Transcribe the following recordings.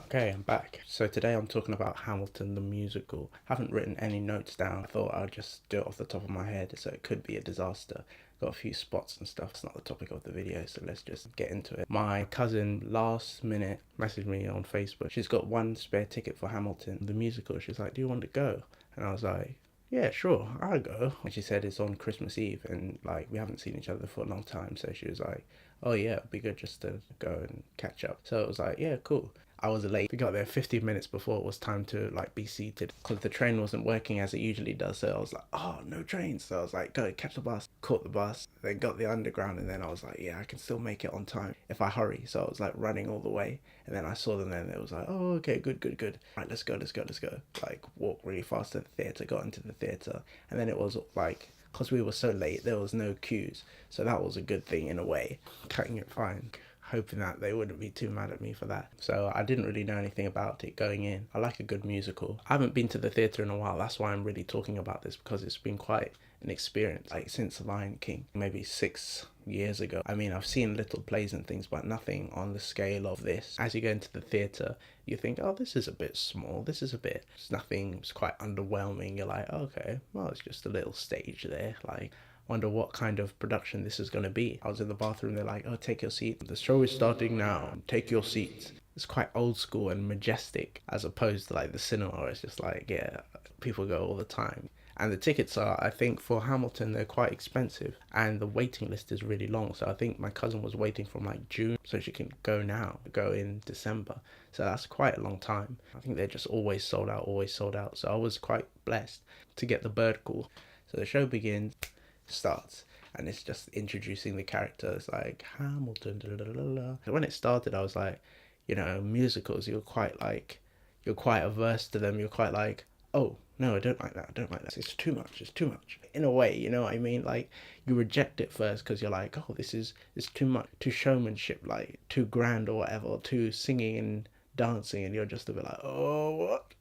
Okay, I'm back. So today I'm talking about Hamilton the musical. I haven't written any notes down. I thought I'd just do it off the top of my head, so it could be a disaster. Got a few spots and stuff. It's not the topic of the video, so let's just get into it. My cousin last minute messaged me on Facebook. She's got one spare ticket for Hamilton the musical. She's like, "Do you want to go?" And I was like, "Yeah, sure, I'll go." And she said it's on Christmas Eve, and like we haven't seen each other for a long time, so she was like, "Oh yeah, it'd be good just to go and catch up." So it was like, "Yeah, cool." I was late. We got there 15 minutes before it was time to like be seated because the train wasn't working as it usually does. So I was like, "Oh, no train." So I was like, "Go catch the bus." Caught the bus, then got the underground, and then I was like, "Yeah, I can still make it on time if I hurry." So I was like running all the way, and then I saw them there, and it was like, "Oh, okay, good. Right, let's go. Like walk really fast to the theater, got into the theater, and then it was like, because we were so late, there was no queues, so that was a good thing in a way. Cutting it fine, hoping that they wouldn't be too mad at me for that. So I didn't really know anything about it going in. I like a good musical. I haven't been to the theatre in a while. That's why I'm really talking about this, because it's been quite an experience, like since Lion King, maybe 6 years ago. I mean, I've seen little plays and things, but nothing on the scale of this. As you go into the theatre, you think, "Oh, this is a bit small. It's nothing, it's quite underwhelming." You're like, "Okay, well, it's just a little stage there." Like, wonder what kind of production this is going to be. I was in the bathroom, they're like, "Oh, take your seat. The show is starting now. Take your seats." It's quite old school and majestic as opposed to like the cinema where it's just like, yeah, people go all the time. And the tickets are, I think, for Hamilton, they're quite expensive. And the waiting list is really long. So I think my cousin was waiting from like June so she can go now, go in December. So that's quite a long time. I think they're just always sold out, always sold out. So I was quite blessed to get the bird call. So the show begins, starts, and it's just introducing the characters like Hamilton. Da, da, da, da, da. When it started, I was like, musicals, you're quite averse to them. You're quite like, "Oh no, I don't like that. It's too much." In a way, you know what I mean? Like, you reject it first because you're like, "Oh, it's too much, too showmanship, like too grand or whatever, too singing and dancing," and you're just a bit like, "Oh, what?"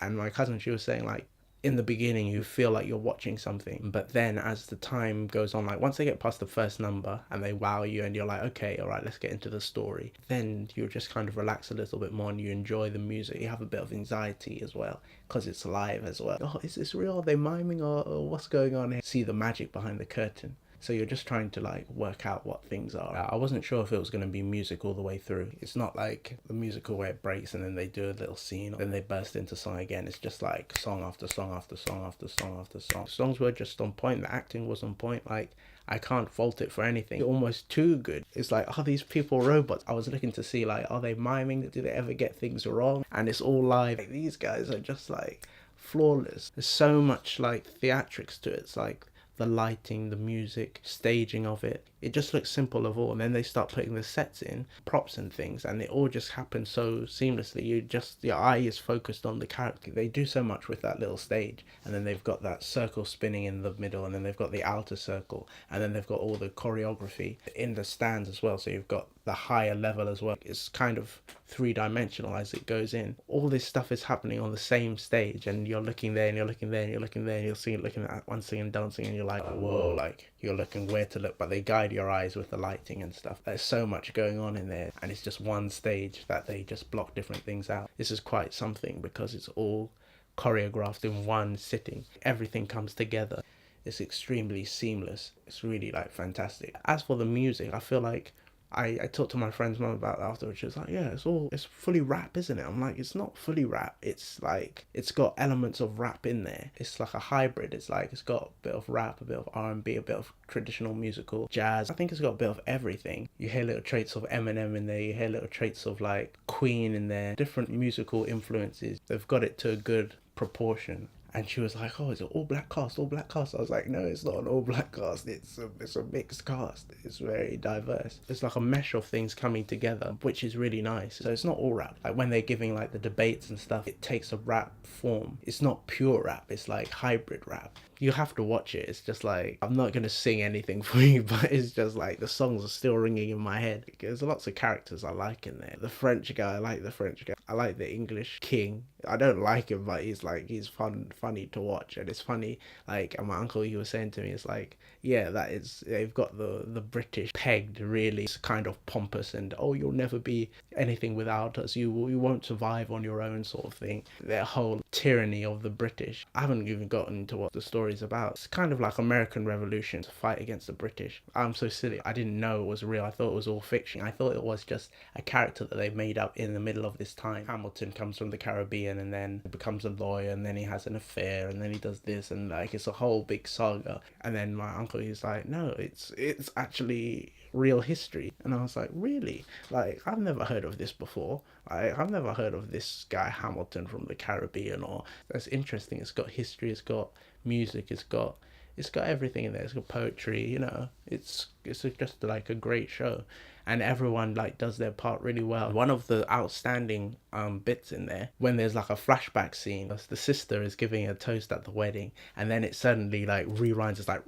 And my cousin, she was saying like, in the beginning you feel like you're watching something, but then as the time goes on, like once they get past the first number and they wow you and you're like, "Okay, all right, let's get into the story," then you just kind of relax a little bit more and you enjoy the music. You have a bit of anxiety as well because it's live as well. "Oh, is this real? Are they miming, or what's going on here?" See the magic behind the curtain. So you're just trying to like work out what things are. I wasn't sure if it was going to be music all the way through. It's not like the musical where it breaks and then they do a little scene, then they burst into song again. It's just like song after song after song after song after song. The songs were just on point. The acting was on point. Like, I can't fault it for anything. Almost too good. It's like, are these people robots? I was looking to see like, are they miming? Do they ever get things wrong? And it's all live. Like, these guys are just like flawless. There's so much like theatrics to it. It's like the lighting, the music, staging of it. It just looks simple of all, and then they start putting the sets in, props and things, and it all just happens so seamlessly. Your eye is focused on the character. They do so much with that little stage, and then they've got that circle spinning in the middle, and then they've got the outer circle, and then they've got all the choreography in the stands as well. So you've got the higher level as well. It's kind of three-dimensional as it goes in. All this stuff is happening on the same stage, and you're looking there and you're looking there and you're looking there and you're seeing, looking at one singing, dancing, and you're like, whoa, like you're looking where to look, but they guide your eyes with the lighting and stuff. There's so much going on in there, and it's just one stage that they just block different things out. This is quite something because it's all choreographed in one sitting. Everything comes together. It's extremely seamless. It's really like fantastic. As for the music, I feel like I talked to my friend's mum about that afterwards. She was like, "Yeah, it's fully rap, isn't it?" I'm like, "It's not fully rap. It's like, it's got elements of rap in there. It's like a hybrid. It's like, it's got a bit of rap, a bit of R&B, a bit of traditional musical jazz. I think it's got a bit of everything. You hear little traits of Eminem in there. You hear little traits of like Queen in there. Different musical influences. They've got it to a good proportion." And she was like, "Oh, is it all black cast, all black cast?" I was like, "No, it's not an all black cast. It's a mixed cast. It's very diverse. It's like a mesh of things coming together, which is really nice." So it's not all rap. Like when they're giving like the debates and stuff, it takes a rap form. It's not pure rap. It's like hybrid rap. You have to watch it. It's just like, I'm not gonna sing anything for you, but it's just like the songs are still ringing in my head. There's lots of characters I like in there. The French guy, I like the French guy. I like the English king. I don't like him, but he's funny to watch, and it's funny. Like, and my uncle, he was saying to me, it's like, yeah, that is, they've got the British pegged really. It's kind of pompous and, oh, you'll never be anything without us. You won't survive on your own, sort of thing. Their whole tyranny of the British. I haven't even gotten into what the story's about. It's kind of like American Revolution, to fight against the British. I'm so silly. I didn't know it was real. I thought it was all fiction. I thought it was just a character that they made up in the middle of this time. Hamilton comes from the Caribbean and then becomes a lawyer, and then he has an affair, and then he does this, and like it's a whole big saga. And then my uncle, he's like, no, it's actually real history. And I was like, really? Like, I've never heard of this before. I've never heard of this guy Hamilton from the Caribbean. Or that's interesting. It's got history, it's got music, it's got everything in there. It's got poetry, you know. It's just like a great show, and everyone like does their part really well. One of the outstanding bits in there, when there's like a flashback scene, the sister is giving a toast at the wedding, and then it suddenly like rewinds. It's like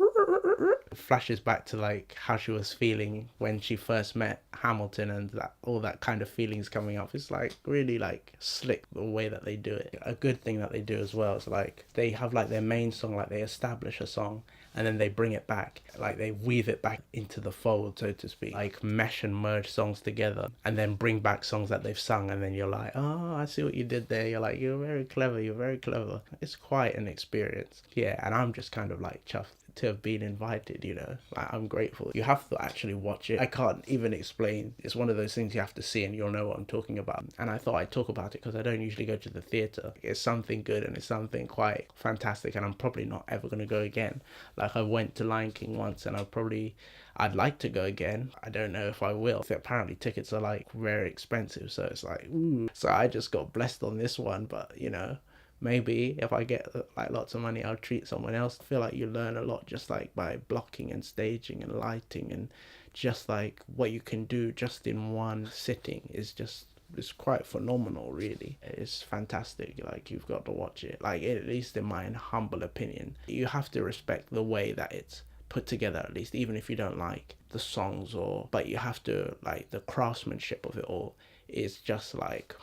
flashes back to like how she was feeling when she first met Hamilton, and that all that kind of feelings coming up. It's like really like slick the way that they do it. A good thing that they do as well is like they have like their main song, like they establish a song and then they bring it back, like they weave it back into the fold, so to speak, like mesh and merge songs together, and then bring back songs that they've sung, and then you're like, oh, I see what you did there. You're like, you're very clever. It's quite an experience. Yeah, and I'm just kind of like chuffed to have been invited, you know. Like, I'm grateful. You have to actually watch it. I can't even explain. It's one of those things you have to see and you'll know what I'm talking about. And I thought I'd talk about it because I don't usually go to the theatre. It's something good and it's something quite fantastic, and I'm probably not ever going to go again. Like, I went to Lion King once and I'd like to go again. I don't know if I will. Apparently tickets are like very expensive, so it's like, ooh. So I just got blessed on this one, but you know, maybe if I get like lots of money, I'll treat someone else. I feel like you learn a lot just like by blocking and staging and lighting, and just like what you can do just in one sitting is just, it's quite phenomenal, really. It's fantastic. Like, you've got to watch it. Like, at least in my humble opinion, you have to respect the way that it's put together, at least, even if you don't like the songs, but you have to like the craftsmanship of it all is just like,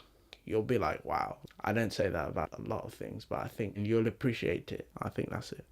you'll be like, wow. I don't say that about a lot of things, but I think you'll appreciate it. I think that's it.